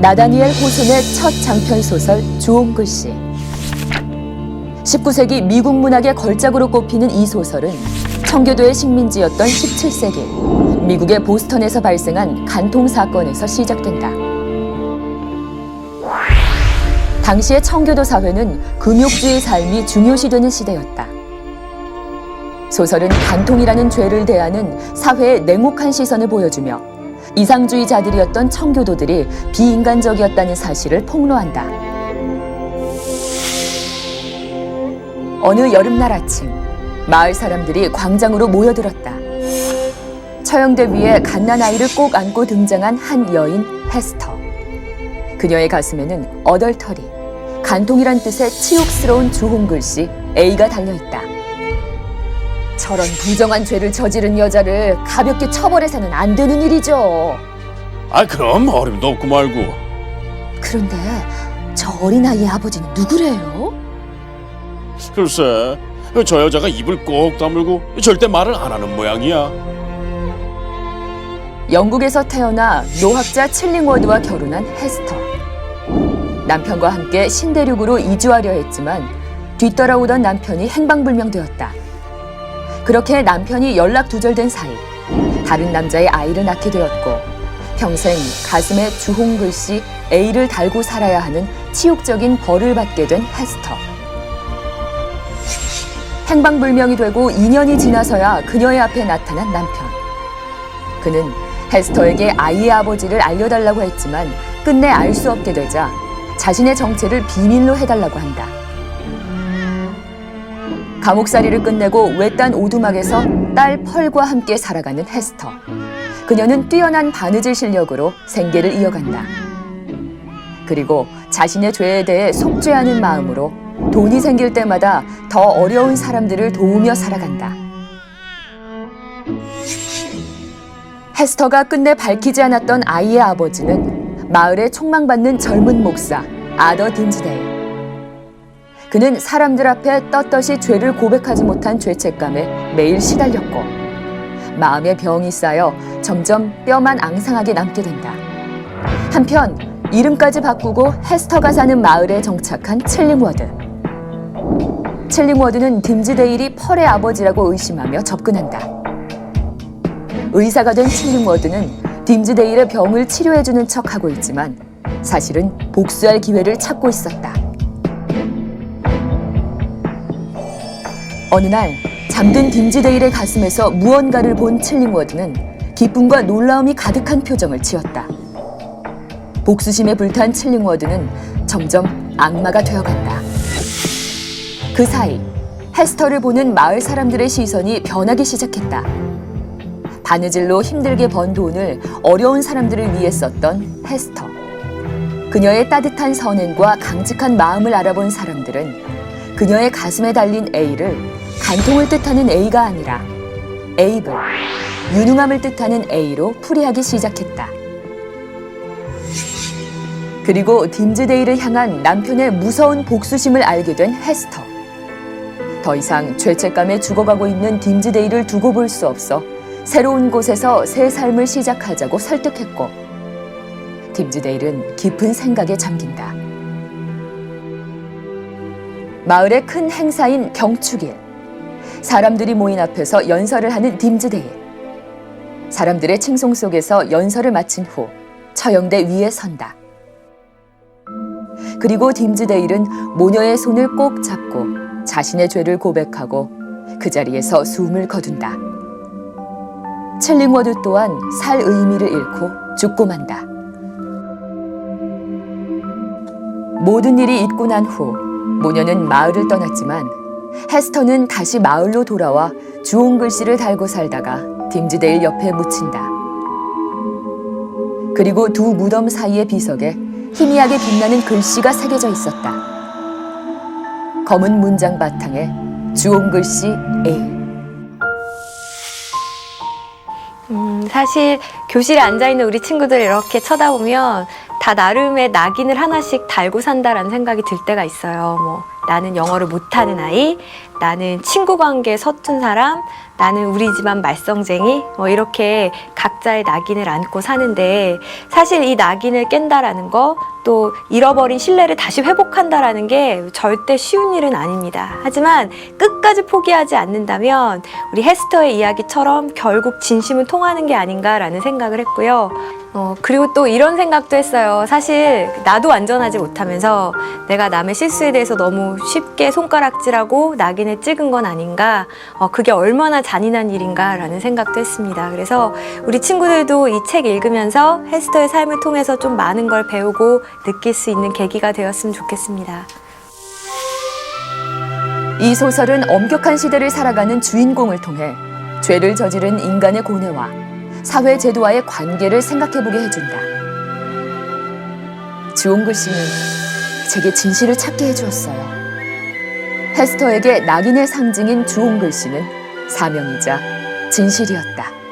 나다니엘 호손의 첫 장편 소설 주홍글씨. 19세기 미국 문학의 걸작으로 꼽히는 이 소설은 청교도의 식민지였던 17세기 미국의 보스턴에서 발생한 간통 사건에서 시작된다. 당시의 청교도 사회는 금욕주의 삶이 중요시되는 시대였다. 소설은 간통이라는 죄를 대하는 사회의 냉혹한 시선을 보여주며 이상주의자들이었던 청교도들이 비인간적이었다는 사실을 폭로한다. 어느 여름날 아침, 마을 사람들이 광장으로 모여들었다. 처형대 위에 갓난아이를 꼭 안고 등장한 한 여인 헤스터. 그녀의 가슴에는 어덜터리, 간통이란 뜻의 치욕스러운 주홍글씨 A가 달려있다. 저런 부정한 죄를 저지른 여자를 가볍게 처벌해서는 안 되는 일이죠. 그럼 어림도 없고 말고. 그런데 저 어린아이의 아버지는 누구래요? 글쎄, 저 여자가 입을 꼭 다물고 절대 말을 안 하는 모양이야. 영국에서 태어나 노학자 칠링워드와 결혼한 헤스터. 남편과 함께 신대륙으로 이주하려 했지만 뒤따라오던 남편이 행방불명되었다. 그렇게 남편이 연락두절된 사이 다른 남자의 아이를 낳게 되었고 평생 가슴에 주홍글씨 A를 달고 살아야 하는 치욕적인 벌을 받게 된 헤스터. 행방불명이 되고 2년이 지나서야 그녀의 앞에 나타난 남편. 그는 헤스터에게 아이의 아버지를 알려달라고 했지만 끝내 알 수 없게 되자 자신의 정체를 비밀로 해달라고 한다. 감옥살이를 끝내고 외딴 오두막에서 딸 펄과 함께 살아가는 헤스터. 그녀는 뛰어난 바느질 실력으로 생계를 이어간다. 그리고 자신의 죄에 대해 속죄하는 마음으로 돈이 생길 때마다 더 어려운 사람들을 도우며 살아간다. 헤스터가 끝내 밝히지 않았던 아이의 아버지는 마을에 촉망받는 젊은 목사 아더 딘즈데일. 그는 사람들 앞에 떳떳이 죄를 고백하지 못한 죄책감에 매일 시달렸고 마음의 병이 쌓여 점점 뼈만 앙상하게 남게 된다. 한편 이름까지 바꾸고 헤스터가 사는 마을에 정착한 칠링워드. 칠링워드는 딤즈데일이 펄의 아버지라고 의심하며 접근한다. 의사가 된 칠링워드는 딤즈데일의 병을 치료해주는 척하고 있지만 사실은 복수할 기회를 찾고 있었다. 어느 날 잠든 딤즈데일의 가슴에서 무언가를 본 칠링워드는 기쁨과 놀라움이 가득한 표정을 지었다. 복수심에 불탄 칠링워드는 점점 악마가 되어간다. 그 사이 헤스터를 보는 마을 사람들의 시선이 변하기 시작했다. 바느질로 힘들게 번 돈을 어려운 사람들을 위해 썼던 헤스터. 그녀의 따뜻한 선행과 강직한 마음을 알아본 사람들은 그녀의 가슴에 달린 A를 간통을 뜻하는 A가 아니라 에이블, 유능함을 뜻하는 A로 풀이하기 시작했다. 그리고 딤즈데일을 향한 남편의 무서운 복수심을 알게 된 헤스터. 더 이상 죄책감에 죽어가고 있는 딤즈데일을 두고 볼 수 없어 새로운 곳에서 새 삶을 시작하자고 설득했고 딤즈데일은 깊은 생각에 잠긴다. 마을의 큰 행사인 경축일. 사람들이 모인 앞에서 연설을 하는 딤즈데일. 사람들의 칭송 속에서 연설을 마친 후 처형대 위에 선다. 그리고 딤즈데일은 모녀의 손을 꼭 잡고 자신의 죄를 고백하고 그 자리에서 숨을 거둔다. 칠링워드 또한 살 의미를 잃고 죽고 만다. 모든 일이 있고 난 후 모녀는 마을을 떠났지만 헤스터는 다시 마을로 돌아와 주홍글씨를 달고 살다가 딤즈데일 옆에 묻힌다. 그리고 두 무덤 사이의 비석에 희미하게 빛나는 글씨가 새겨져 있었다. 검은 문장 바탕에 주홍글씨 A. 사실 교실에 앉아있는 우리 친구들 이렇게 쳐다보면 다 나름의 낙인을 하나씩 달고 산다라는 생각이 들 때가 있어요. 뭐 나는 영어를 못하는 아이, 나는 친구 관계에 서툰 사람, 나는 우리 집안 말썽쟁이, 이렇게 각자의 낙인을 안고 사는데, 사실 이 낙인을 깬다라는 거, 또 잃어버린 신뢰를 다시 회복한다라는 게 절대 쉬운 일은 아닙니다. 하지만 끝까지 포기하지 않는다면 우리 헤스터의 이야기처럼 결국 진심은 통하는 게 아닌가라는 생각을 했고요. 그리고 또 이런 생각도 했어요. 사실 나도 안전하지 못하면서 내가 남의 실수에 대해서 너무 쉽게 손가락질하고 낙인을 찍은 건 아닌가, 그게 얼마나 잔인한 일인가라는 생각도 했습니다. 그래서 우리 친구들도 이 책 읽으면서 헤스터의 삶을 통해서 좀 많은 걸 배우고 느낄 수 있는 계기가 되었으면 좋겠습니다. 이 소설은 엄격한 시대를 살아가는 주인공을 통해 죄를 저지른 인간의 고뇌와 사회 제도와의 관계를 생각해보게 해준다. 주홍글 씨는 제게 진실을 찾게 해주었어요. 헤스터에게 낙인의 상징인 주홍글 씨는 사명이자 진실이었다.